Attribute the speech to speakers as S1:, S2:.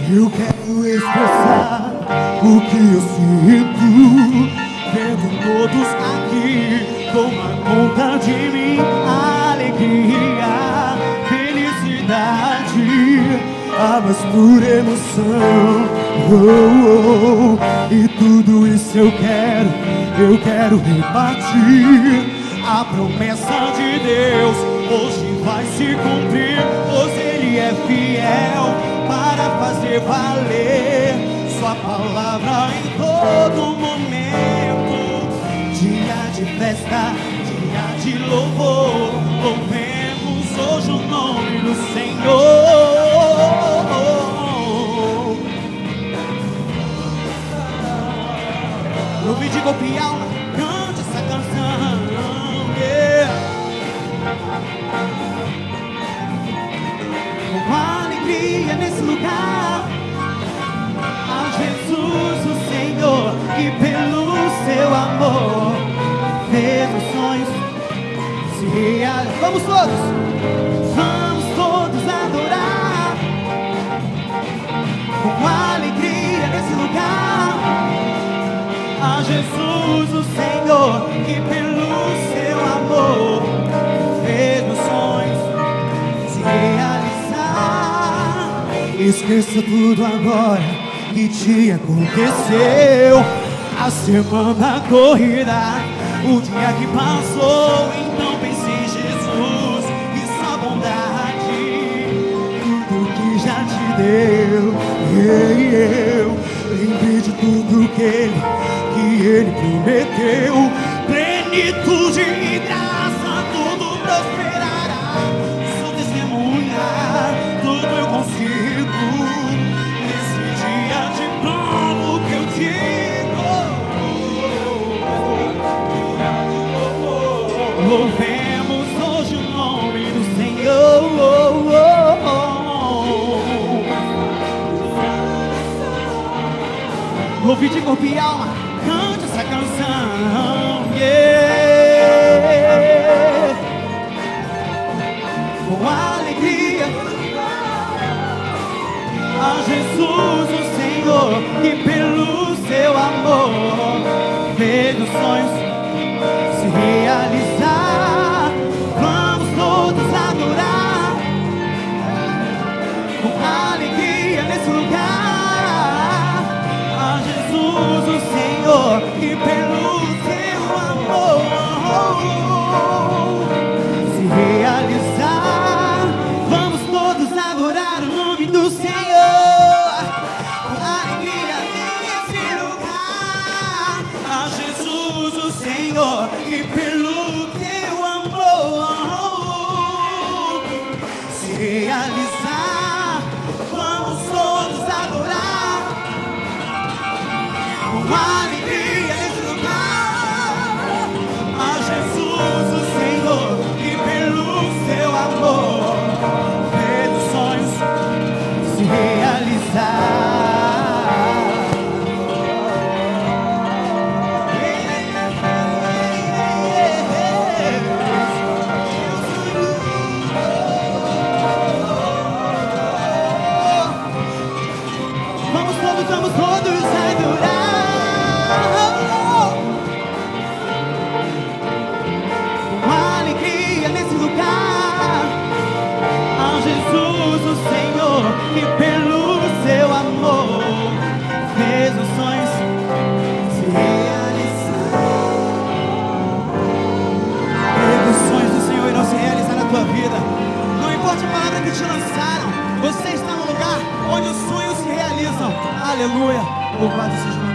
S1: Eu quero expressar o que eu sinto, vendo todos aqui tomar conta de mim. Alegria, felicidade, a mais pura emoção. E tudo isso eu quero repartir. A promessa de Deus hoje vai se cumprir, pois Ele é fiel para fazer valer sua palavra em todo momento. Dia de festa, dia de louvor, louvemos hoje o nome do Senhor. Louve de corpo e alma, cante essa canção, yeah. Com alegria nesse lugar, a Jesus o Senhor, que pelo seu amor fez os sonhos se realizar. Vamos todos adorar, com alegria nesse lugar, a Jesus o Senhor, que pelo seu amor fez meus sonhos se realizar. Esqueça tudo agora que te aconteceu, a semana corrida, o dia que passou. Então pense em Jesus e sua bondade, tudo que já te deu. Lembre de tudo que Ele prometeu, plenitude e graça, tudo prosperará. Sou testemunha, tudo eu consigo, nesse dia de prova que eu digo. Louvemos hoje o nome do Senhor. Louve de corpo e alma, cante essa canção, yeah. Com alegria, a Jesus o Senhor, que pelo seu amor fez os sonhos se realizar. Vamos todos adorar, com alegria nesse lugar, a Jesus o Senhor, que pelo seu amor se realizar. Vamos todos adorar o nome do Senhor, com alegria nesse lugar, a Jesus o Senhor, que pelo teu amor se realizar. Vamos todos adorar, com alegria nesse lugar, a Jesus o Senhor, que pelo seu amor fez os sonhos se realizar. Vamos todos adorar, com alegria nesse lugar, a Jesus o Senhor, que pelo seu amor fez os sonhos se realizar. Os sonhos do Senhor irão se realizar na tua vida. Não importa a palavra que te lançaram, você está no lugar onde os sonhos se realizam. Aleluia, louvado seja o